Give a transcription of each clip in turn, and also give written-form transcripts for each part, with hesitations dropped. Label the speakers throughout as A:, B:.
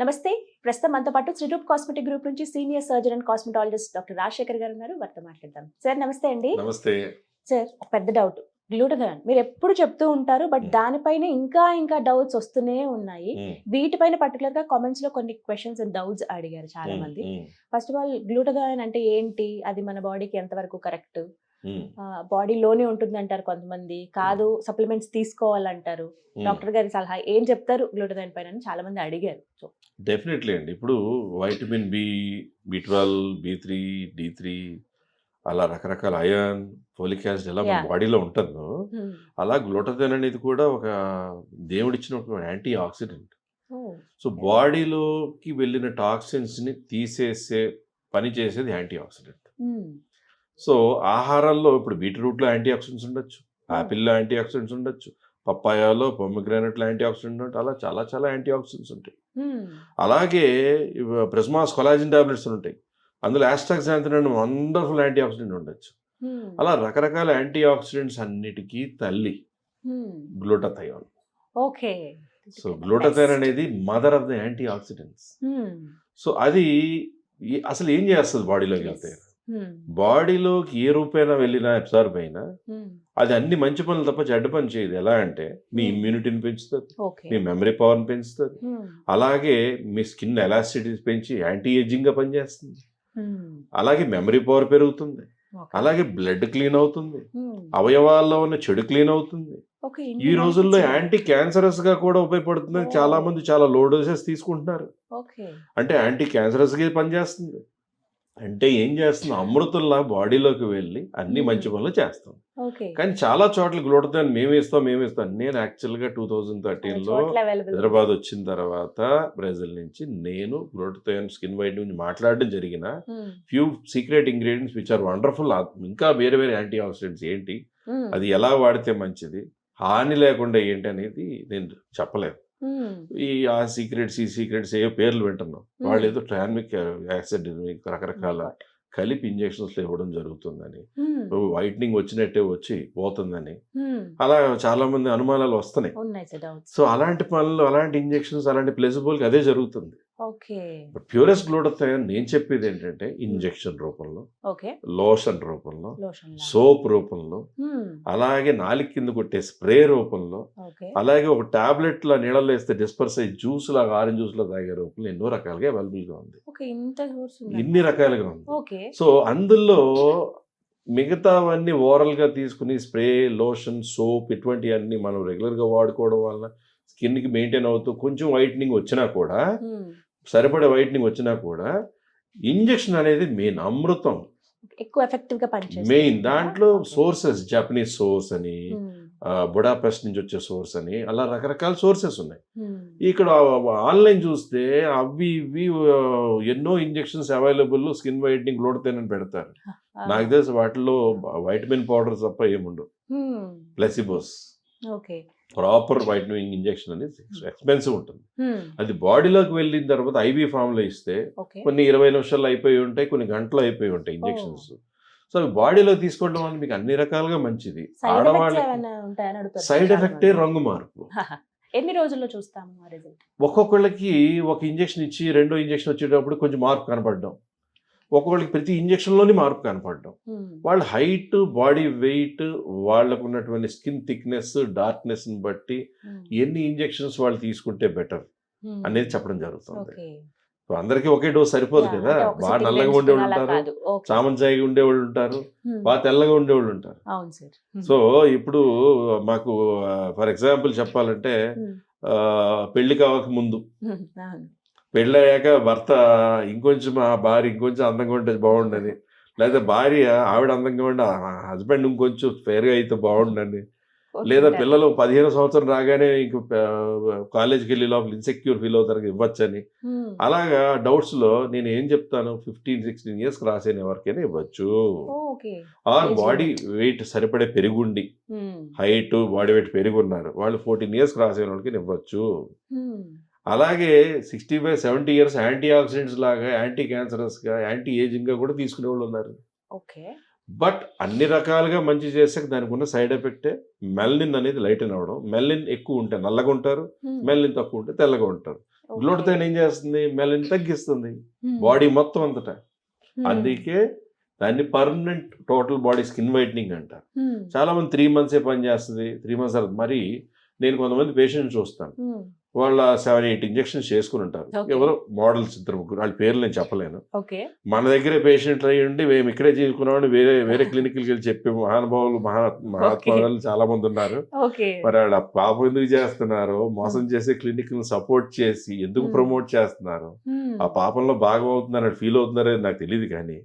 A: నమస్తే. ప్రస్తుతం మనతో పాటు శ్రీరూప్ కాస్మెటిక్ గ్రూప్ నుంచి senior surgeon and cosmetologist doctor Rajasekhar గారు ఉన్నారు. వారితో మాట్లాడదాం. సార్ నమస్తే అండి.
B: నమస్తే
A: సార్, ఒక పెద్ద డౌట్. గ్లూటథియోన్ మీరు ఎప్పుడు చెప్తూ ఉంటారు, బట్ దానిపైన ఇంకా డౌట్స్ వస్తూనే ఉన్నాయి. వీటిపైన పర్టికులర్ గా కామెంట్స్ లో కొన్ని క్వశ్చన్స్ అండ్ డౌట్స్ అడిగారు చాలా మంది. ఫస్ట్ ఆఫ్ ఆల్, గ్లూటథియోన్ అంటే ఏంటి, అది మన బాడీకి ఎంతవరకు కరెక్ట్, బాడీలోనే ఉంటుంది అంటారు కొంతమంది, కాదు సప్లిమెంట్స్ తీసుకోవాలంటారు. డాక్టర్ గారి సలహా ఏం చెప్తారు గ్లూటథియోన్ పైన అని చాలా మంది అడిగారు. సో
B: డెఫినెట్లీ అండి. ఇప్పుడు వైటమిన్ B12, B3, D3 అలా రకరకాల అయాన్, ఫోలిక్ యాసిడ్ ఎలా మన బాడీలో ఉంటుందో అలా గ్లూటథియోన్ అనేది కూడా ఒక దేవుడిచ్చిన ఒక యాంటీ ఆక్సిడెంట్. సో బాడీలోకి వెళ్ళిన టాక్సిన్స్ని తీసేసే పని చేసేది యాంటీ ఆక్సిడెంట్. సో ఆహారాల్లో ఇప్పుడు బీట్రూట్లో యాంటీ ఆక్సిడెంట్స్ ఉండొచ్చు, యాపిల్లో యాంటీ ఆక్సిడెంట్స్ ఉండొచ్చు, పప్పాయాలో పొమగ్రానెట్లో యాంటీ ఆక్సిడెంట్ ఉంటాయి, అలా చాలా చాలా యాంటీ ఆక్సిడెంట్స్ ఉంటాయి. అలాగే ప్రిస్మాస్ కొలాజిన్ టాబ్లెట్స్ ఉంటాయి, అందులో ఆస్టాక్సాంథిన్ అనే వండర్ఫుల్ యాంటీ ఆక్సిడెంట్ ఉండొచ్చు. అలా రకరకాల యాంటీ ఆక్సిడెంట్స్ అన్నిటికీ తల్లి గ్లూటథియోన్.
A: ఓకే.
B: సో గ్లూటథియోన్ అనేది mother of the antioxidants. So అది అసలు ఏం చేస్తుంది బాడీలోకి వెళ్తే, బాడీలోకి ఏ రూపైనా వెళ్ళినా అబ్సార్బ్ అయినా అది అన్ని మంచి పనులు తప్ప చెడ్డ పని చేయదు. ఎలా అంటే మీ ఇమ్యూనిటీని పెంచుతుంది, మీ మెమరీ పవర్ని పెంచుతుంది, అలాగే మీ స్కిన్ ఎలాస్టిసిటీ పెంచి యాంటీ ఏజింగ్ గా పనిచేస్తుంది, అలాగే మెమరీ పవర్ పెరుగుతుంది, అలాగే బ్లడ్ క్లీన్ అవుతుంది, అవయవాల్లో ఉన్న చెడు క్లీన్ అవుతుంది. ఈ రోజుల్లో యాంటీ క్యాన్సరస్ గా కూడా ఉపయోగపడుతుంది. చాలా మంది చాలా లో డోసెస్ తీసుకుంటున్నారు. అంటే యాంటీ క్యాన్సరస్ గా పనిచేస్తుంది. అంటే ఏం చేస్తుంది, అమృతంలా బాడీలోకి వెళ్ళి అన్ని మంచి పనులు చేస్తాం. కానీ చాలా చోట్ల గ్లూటథియోన్ మేమేస్తాం. నేను యాక్చువల్గా 2013లో హైదరాబాద్ వచ్చిన తర్వాత బ్రెజిల్ నుంచి నేను గ్లూటథియోన్ స్కిన్ వైట్ గురించి మాట్లాడడం జరిగిన few secret ingredients which are wonderful. ఇంకా వేరే వేరే యాంటీ ఆక్సిడెంట్స్ ఏంటి, అది ఎలా వాడితే మంచిది, హాని లేకుండా ఏంటి అనేది నేను చెప్పలేదు. ఆ సీక్రెట్స్ ఏ పేర్లు వింటున్నాం, వాళ్ళు ఏదో ట్రాన్మిక్ యాసిడ్ రకరకాల కలిపి ఇంజెక్షన్స్ ఇవ్వడం జరుగుతుందని, వైట్నింగ్ వచ్చినట్టే వచ్చి పోతుందని, అలా చాలా మంది అనుమానాలు వస్తున్నాయి. సో అలాంటి పనులు, అలాంటి ఇంజెక్షన్స్, అలాంటి ప్లేసబుల్కి అదే జరుగుతుంది. ప్యూరెస్ట్ గ్లూటథియోన్ నేను చెప్పేది ఏంటంటే ఇంజెక్షన్ రూపంలో, లోషన్ రూపంలో, సోప్ రూపంలో, అలాగే నాలుగు కింద కొట్టే స్ప్రే రూపంలో, అలాగే ఒక టాబ్లెట్ లా నీళ్ళలో వేస్తే డిస్పర్స్ అయ్యి జ్యూస్ లాగా ఆరెంజ్ జ్యూస్ లో తాగే రూపంలో ఎన్నో రకాలుగా అవైలబుల్ గా ఉంది. ఇన్ని రకాలుగా ఉంది. సో అందులో మిగతావన్నీ ఓరల్ గా తీసుకుని స్ప్రే, లోషన్, సోప్ ఇటువంటివన్నీ మనం రెగ్యులర్ గా వాడుకోవడం వల్ల స్కిన్ కి మెయింటైన్ అవుతూ కొంచెం వైట్నింగ్ వచ్చినా కూడా, సరిపడే వైట్నింగ్ వచ్చినా కూడా, ఇంజెక్షన్ అనేది మెయిన్ అమృతం,
A: ఎక్కువ ఎఫెక్టివ్ గా పనిచేస్తుంది.
B: మెయిన్ దాంట్లో సోర్సెస్, జపనీస్ సోర్స్ అని, బుడాపెస్ట్ నుంచి వచ్చే సోర్స్ అని, అలా రకరకాల సోర్సెస్ ఉన్నాయి. ఇక్కడ ఆన్లైన్ చూస్తే అవి ఇవి ఎన్నో ఇంజెక్షన్స్ అవైలబుల్, స్కిన్ వైట్నింగ్ గ్లూటథియోన్ అని పెడతారు. నాకు తెలిసి వాటిలో వైటమిన్ పౌడర్ తప్ప ఏముండవు, ప్లెసిబోస్. ప్రాపర్ వైటమిన్ ఇంజెక్షన్ అనేది ఎక్స్పెన్సివ్ ఉంటుంది. అది బాడీలోకి వెళ్ళిన తర్వాత ఐవీ ఫామ్ లో ఇస్తే కొన్ని 20 నిమిషాల్లో అయిపోయి ఉంటాయి, కొన్ని గంటలు అయిపోయి ఉంటాయి ఇంజెక్షన్స్. సో అవి బాడీలో తీసుకోవడం వల్ల మీకు అన్ని రకాలుగా మంచిది. ఆడవాళ్ళకి సైడ్ ఎఫెక్టే రంగు మార్పు.
A: ఎన్ని రోజుల్లో చూస్తాము రిజల్ట్?
B: ఒక్కొక్కళ్ళకి ఒక ఇంజెక్షన్ ఇచ్చి రెండో ఇంజెక్షన్ వచ్చేటప్పుడు కొంచెం మార్పు కనపడడం, ఒక్కొక్కళ్ళకి ప్రతి ఇంజెక్షన్లోని మార్పు కనపడడం, వాళ్ళ హైట్, బాడీ వెయిట్, వాళ్ళకు ఉన్నటువంటి స్కిన్ థిక్నెస్, డార్క్నెస్ని బట్టి ఎన్ని ఇంజెక్షన్స్ వాళ్ళు తీసుకుంటే బెటర్ అనేది చెప్పడం జరుగుతుంది. అందరికీ ఒకే డోస్ సరిపోదు కదా. బాగా నల్లగా ఉండేవాళ్ళు ఉంటారు, చామంచాయిగా ఉండేవాళ్ళు ఉంటారు, బాగా తెల్లగా ఉండేవాళ్ళు ఉంటారు. సో ఇప్పుడు మాకు ఫర్ ఎగ్జాంపుల్ చెప్పాలంటే, పెళ్లి కావక ముందు, పెళ్ళయ్యాక భర్త ఇంకొంచెం మా భార్య ఇంకొంచెం అందంగా ఉంటే బాగుండని, లేదా భార్య ఆవిడ అందంగా ఉండి హస్బెండ్ ఇంకొంచెం ఫేర్గా అయితే బాగుండని, లేదా పిల్లలు 15 సంవత్సరం రాగానే ఇంక కాలేజ్కి వెళ్ళి లోపల ఇన్సెక్యూర్ ఫీల్ అవుతారు ఇవ్వచ్చని, అలాగా డౌట్స్ లో నేను ఏం చెప్తాను, 15-16 ఇయర్స్ క్రాస్ అయిన ఎవరికైనా ఇవ్వచ్చు. ఆర్ బాడీ వెయిట్ సరిపడే పెరుగుండి, హైట్ బాడీ వెయిట్ పెరుగున్నారు వాళ్ళు 14 ఇయర్స్ క్రాస్ అయిన వాళ్ళకి ఇవ్వచ్చు. అలాగే 65-70 ఇయర్స్ యాంటీ ఆక్సిడెంట్స్ లాగా, యాంటీ క్యాన్సరస్ గా, యాంటీ ఏజింగ్ గా కూడా తీసుకునే వాళ్ళు ఉన్నారు. బట్ అన్ని రకాలుగా మంచి చేసాక దానికి ఉన్న సైడ్ ఎఫెక్టే మెలనిన్ అనేది లైటన్ అవ్వడం. మెలనిన్ ఎక్కువ ఉంటే నల్లగా ఉంటారు, మెలనిన్ తక్కువ ఉంటే తెల్లగా ఉంటారు. గ్లూటథైన్ ఏం చేస్తుంది, మెలనిన్ తగ్గిస్తుంది బాడీ మొత్తం అంతటా. అందుకే దాన్ని permanent total body skin whitening అంటారు. చాలా మంది 3 months పని చేస్తుంది, 3 months తర్వాత. మరి నేను కొంతమంది పేషెంట్స్ చూస్తాను, వాళ్ళ 7-8 ఇంజెక్షన్స్ చేసుకుని ఉంటారు. ఎవరో మోడల్స్ 2-3, వాళ్ళ పేర్లు నేను చెప్పలేను. మన దగ్గరే పేషెంట్లు అయ్యండి మేము ఇక్కడే చేసుకున్నామని వేరే క్లినిక్కి వెళ్ళి చెప్పే మహానుభావులు మహాత్మాలు చాలా మంది ఉన్నారు. మరి వాళ్ళ పాపం ఎందుకు చేస్తున్నారు, మోసం చేసే క్లినిక్ సపోర్ట్ చేసి ఎందుకు ప్రమోట్ చేస్తున్నారు, ఆ పాపంలో బాగా అవుతున్నారని ఫీల్ అవుతున్నారో నాకు తెలియదు. కానీ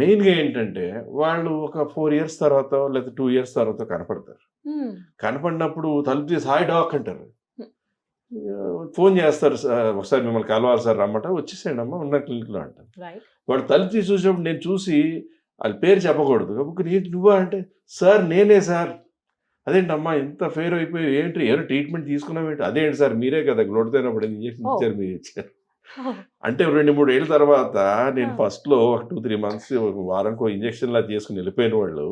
B: మెయిన్గా ఏంటంటే వాళ్ళు ఒక 4 years తర్వాత లేదా 2 years తర్వాత కనపడతారు. కనపడినప్పుడు తలుపు తీసి హాయ్ డాక్ అంటారు, ఫోన్ చేస్తారు, ఒకసారి మిమ్మల్ని కలవాలి సార్ రమ్మట, వచ్చేసేయండి అమ్మా ఉన్న క్లినిక్లో అంటారు. వాడు తలుపు తీసి చూసినప్పుడు నేను చూసి వాళ్ళ పేరు చెప్పకూడదు, కాబట్టి నువ్వా అంటే సార్ నేనే సార్. అదేంటమ్మా ఇంత ఫెయిర్ అయిపోయి ఏంటి ఏదో ట్రీట్మెంట్ తీసుకున్నామేంటి, అదేంటి సార్ మీరే కదా గ్లూటథైన్ ఇంజెక్షన్ ఇచ్చారు మీరు ఇచ్చారు అంటే 2-3 ఏళ్ళ తర్వాత నేను ఫస్ట్లో ఒక 2-3 months ఒక వారానికి ఇంజెక్షన్ లా చేసుకుని వెళ్ళిపోయిన వాళ్ళు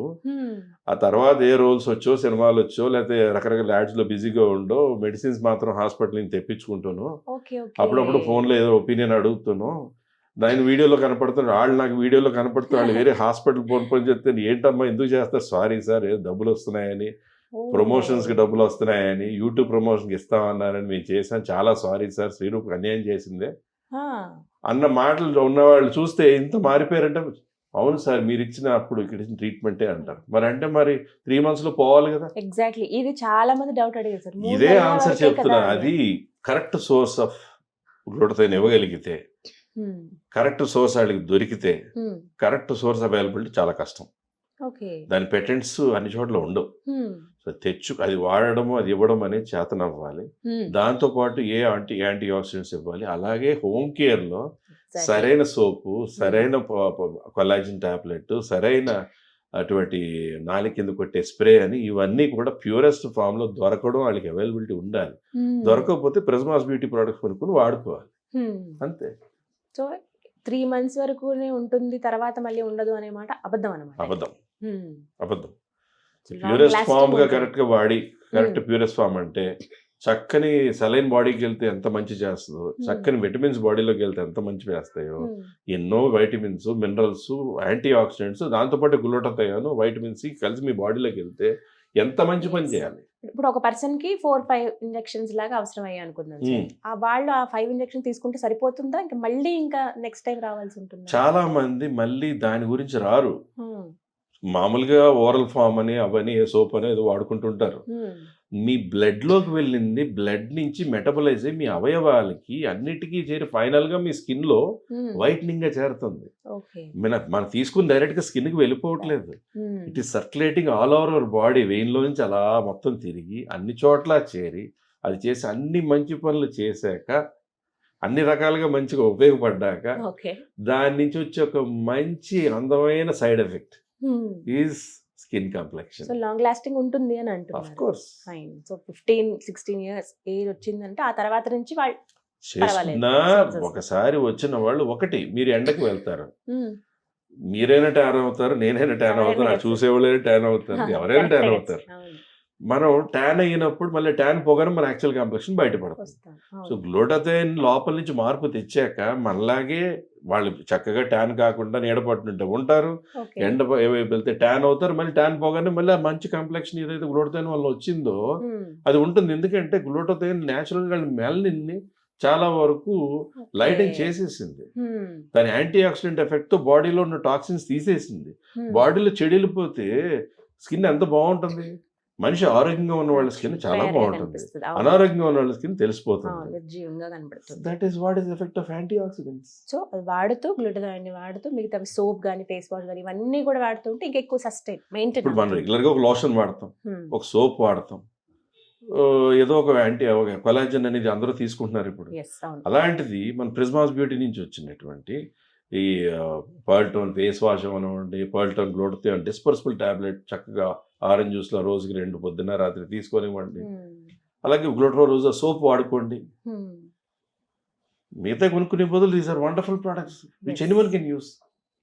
B: ఆ తర్వాత ఏ రోల్స్ వచ్చో సినిమాలు వచ్చో లేకపోతే రకరకాల యాడ్స్ లో బిజీగా ఉండో మెడిసిన్స్ మాత్రం హాస్పిటల్ నుంచి తెప్పించుకుంటాను. అప్పుడప్పుడు ఫోన్లో ఏదో ఒపీనియన్ అడుగుతాను, దాని వీడియోలో కనపడుతున్నాడు, వాళ్ళు నాకు వీడియోలో కనపడుతున్నారు, వాళ్ళు వేరే హాస్పిటల్ ఫోన్ చెప్తే ఏంటమ్మా ఎందుకు చేస్తారు, సారీ సార్ ఏదో డబ్బులు వస్తున్నాయని, ప్రమోషన్స్కి డబ్బులు వస్తున్నాయని, యూట్యూబ్ ప్రమోషన్కి ఇస్తామన్నారని మేము చేసాం, చాలా సారీ సార్ శ్రీరూప్ అన్యాయం చేసిందే అన్న మాటలు ఉన్నవాళ్ళు చూస్తే ఇంత మారిపోయారంటే అవును సార్ మీరు ఇచ్చిన అప్పుడు ఇక్కడ ఇచ్చిన ట్రీట్మెంటే అంటారు. మరి అంటే మరి 3 months లో పోవాలి కదా.
A: ఎగ్జాక్ట్లీ, ఇది చాలా మంది డౌట్ అడిగారు సార్.
B: ఇదే ఆన్సర్ చెప్తున్నా, అది కరెక్ట్ సోర్స్ ఆఫ్ గ్లూటథైన్ ఇవ్వగలిగితే, కరెక్ట్ సోర్స్ వాళ్ళకి దొరికితే, కరెక్ట్ సోర్స్ అవైలబిలిటీ చాలా కష్టం. దాని పేటెంట్స్ అన్ని చోట్ల ఉండవు. సో అది వాడడం అది ఇవ్వడం అనేది చేతనవ్వాలి. దాంతో పాటు యాంటీ ఆక్సిడెంట్స్ ఇవ్వాలి. అలాగే హోమ్ కేర్ లో సరైన సోపు, సరైన కొలాజిన్ టాబ్లెట్, సరైన అటువంటి నాలి కింద కొట్టే స్ప్రే అని ఇవన్నీ కూడా ప్యూరెస్ట్ ఫామ్ లో దొరకడం వాళ్ళకి అవైలబిలిటీ ఉండాలి. దొరకకపోతే ప్రిజ్మాస్ బ్యూటీ ప్రొడక్ట్స్ కొనుక్కొని వాడుకోవాలి, అంతే.
A: సో 3 months వరకునే ఉంటుంది, తర్వాత మళ్ళీ ఉండదు అనే మాట అబద్ధం అన్నమాట.
B: అబద్ధం. ప్యూరెస్ట్ ఫామ్ గా కరెక్ట్ గా వాడి, కరెక్ట్ ప్యూరెస్ట్ ఫామ్ అంటే చక్కని సెలైన్ బాడీకి వెళ్తే ఎంత మంచి చేస్తుందో, చక్కని విటమిన్స్ బాడీలోకి వెళ్తే ఎంత మంచి చేస్తాయో, ఎన్నో వైటమిన్స్, మినరల్స్, యాంటీ ఆక్సిడెంట్స్, దాంతోపాటు గ్లూటథైన్, వైటమిన్ సి కలిసి మీ బాడీలోకి వెళ్తే ఎంత మంచి పని చేయాలి.
A: ఇప్పుడు ఒక పర్సన్ కి 4-5 ఇంజెక్షన్స్ లాగా అవసరం అయ్యి అనుకుందాం, వాళ్ళు ఆ 5 ఇంజెక్షన్ తీసుకుంటే సరిపోతుందా, ఇంకా మళ్ళీ ఇంకా నెక్స్ట్ టైం రావాల్సి ఉంటుంది?
B: చాలా మంది మళ్ళీ దాని గురించి రారు. మామూలుగా ఓరల్ ఫామ్ అని అవని సోప్ అని ఏదో వాడుకుంటుంటారు. మీ బ్లడ్ లోకి వెళ్ళింది, బ్లడ్ నుంచి మెటబలైజ్ అయ్యి మీ అవయవాలకి అన్నిటికీ చేరి ఫైనల్ గా మీ స్కిన్ లో వైట్నింగ్ గా చేరుతుంది. మనం తీసుకుని డైరెక్ట్ గా స్కిన్ కి వెళ్ళిపోవట్లేదు, it is circulating all over our body. Vein లో నుంచి అలా మొత్తం తిరిగి అన్ని చోట్ల చేరి అది చేసి అన్ని మంచి పనులు చేశాక, అన్ని రకాలుగా మంచిగా ఉపయోగపడ్డాక, దాని నుంచి వచ్చే ఒక మంచి అందమైన side effect is skin complexion.
A: So long lasting ఉంటుంది అని అంటున్నారు.
B: Of course.
A: Fine. So 15-16 years age వచ్చిందంటే ఆ తర్వాత నుంచి వాళ్ళు
B: చేస్తున్నా. ఒకసారి వచ్చిన వాళ్ళు ఒకటి, మీరు ఎండకు వెళ్తారు, మీరైనా ట్యాన్ అవుతారు, నేనైనా ట్యాన్ అవుతాను, చూసేవాళ్ళైనా ట్యాన్ అవుతారు, ఎవరైనా ట్యాన్ అవుతారు. మనం ట్యాన్ అయినప్పుడు మళ్ళీ ట్యాన్ పోగానే మన యాక్చువల్ కాంప్లెక్షన్ బయటపడుతుంది. సో గ్లూటథైన్ లోపల నుంచి మార్పు తెచ్చాక మనలాగే వాళ్ళు చక్కగా ట్యాన్ కాకుండా నీడపట్టుంటే ఉంటారు, ఎండ వెళ్తే ట్యాన్ అవుతారు, మళ్ళీ ట్యాన్ పోగానే మళ్ళీ ఆ మంచి కాంప్లెక్షన్ ఏదైతే గ్లూటథైన్ వల్ల వచ్చిందో అది ఉంటుంది. ఎందుకంటే గ్లూటథైన్ న్యాచురల్ గా మెలనిన్ ని చాలా వరకు లైటింగ్ చేసేసింది, దాని యాంటీ ఆక్సిడెంట్ ఎఫెక్ట్ తో బాడీలో ఉన్న టాక్సిన్స్ తీసేసింది. బాడీలో చెడిలిపోతే స్కిన్ ఎంత బాగుంటుంది. మనిషి ఆరోగ్యంగా ఉన్న వాళ్ళ స్కిన్ చాలా బాగుంటుంది, అనారోగ్యంగా ఉన్న వాళ్ళ స్కిన్ తెలిసిపోతుంది. That is what is effect of antioxidants. So
A: వాడుతూ గ్లూటథైన్ వాడుతూ మిగతా సోప్ గానీ ఫేస్ వాష్ గానీ ఇవన్నీ కూడా వాడుతుంటే ఇంకా ఎక్కువ సస్టైన్ మెయింటైన్.
B: ఇప్పుడు మనం రెగ్యులర్ గా ఒక లోషన్ వాడతాం, ఒక సోప్ వాడతాం, ఏదో ఒక కొలాజన్ అనేది అందరూ తీసుకుంటున్నారు ఇప్పుడు. అలాంటిది మన ప్రిజ్మాస్ బ్యూటీ నుంచి వచ్చినటువంటి ఈ పర్ల్ టోన్ ఫేస్ వాష్ అవ్వండి, pearl tone glutathione dispersible tablet చక్కగా ఆరెంజ్ జ్యూస్ లో రోజుకి 2 పొద్దున్న రాత్రి తీసుకొనివ్వండి. అలాగే గ్లూటథైన్ రోజు సోప్ వాడుకోండి. మిగతా కొనుక్కునే బదులు these are wonderful products which anyone can use.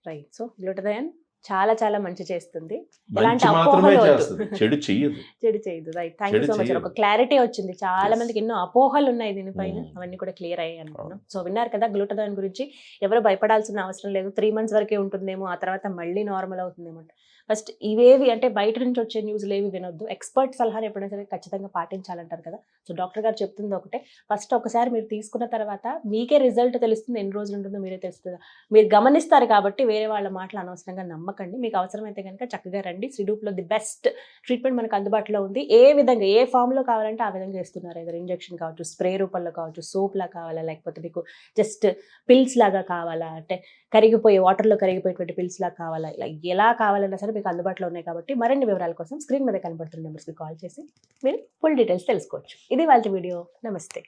A: Right. So glutathione చాలా చాలా మంచి చేస్తుంది.
B: మంచి
A: ఎలాంటి
B: మాత్రమే
A: అపోహలు వద్దు.
B: చేస్తుంది, చెడు చెయ్యదు.
A: చెడు చేయదు. రైట్, థ్యాంక్ యూ
B: చెడు
A: సో మచ్.
B: చెయ్యదు.
A: ఒక క్లారిటీ వచ్చింది. చాలా
B: Yes.
A: మందికి ఎన్నో అపోహలు ఉన్నాయి దీనిపైన,
B: Mm.
A: అవన్నీ కూడా క్లియర్ అయ్యాయి అనుకున్నాం. సో విన్నారు కదా గ్లూటథాన్ గురించి. ఎవరు భయపడాల్సిన అవసరం లేదు. 3 months వరకే ఉంటుందేమో, ఆ తర్వాత మళ్ళీ నార్మల్ అవుతుందేమో. ఫస్ట్ ఇవేవి అంటే బయట నుంచి వచ్చే న్యూస్లు ఏవి వినొద్దు. ఎక్స్పర్ట్ సలహాని ఎప్పుడైనా సరే ఖచ్చితంగా పాటించాలంటారు కదా. సో డాక్టర్ గారు చెప్తుంది ఒకటే, ఫస్ట్ ఒకసారి మీరు తీసుకున్న తర్వాత మీకే రిజల్ట్ తెలుస్తుంది. ఎన్ని రోజులు ఉంటుందో మీరే తెలుస్తుంది. మీరు గమనిస్తారు కాబట్టి వేరే వాళ్ళ మాటలు అనవసరంగా నమ్మకండి. మీకు అవసరమైతే కనుక చక్కగా రండి. శ్రీడూప్లో ది బెస్ట్ ట్రీట్మెంట్ మనకు అందుబాటులో ఉంది. ఏ విధంగా ఏ ఫామ్లో కావాలంటే ఆ విధంగా ఇస్తున్నారు. ఏదైనా ఇంజెక్షన్ కావచ్చు, స్ప్రే రూపంలో కావచ్చు, సోప్ లా కావాలా, లేకపోతే మీకు జస్ట్ పిల్స్ లాగా కావాలా, అంటే కరిగిపోయే వాటర్లో కరిగిపోయేటువంటి పిల్స్ లాగా కావాలా, ఇలా ఎలా కావాలన్నా సరే మీకు అందుబాటులో ఉన్నాయి. కాబట్టి మరిన్ని వివరాల కోసం స్క్రీన్ మీద కనబడుతున్న నెంబర్స్కి కాల్ చేసి మీరు ఫుల్ డీటెయిల్స్ తెలుసుకోవచ్చు. ఇది వాళ్ళ వీడియో. నమస్తే.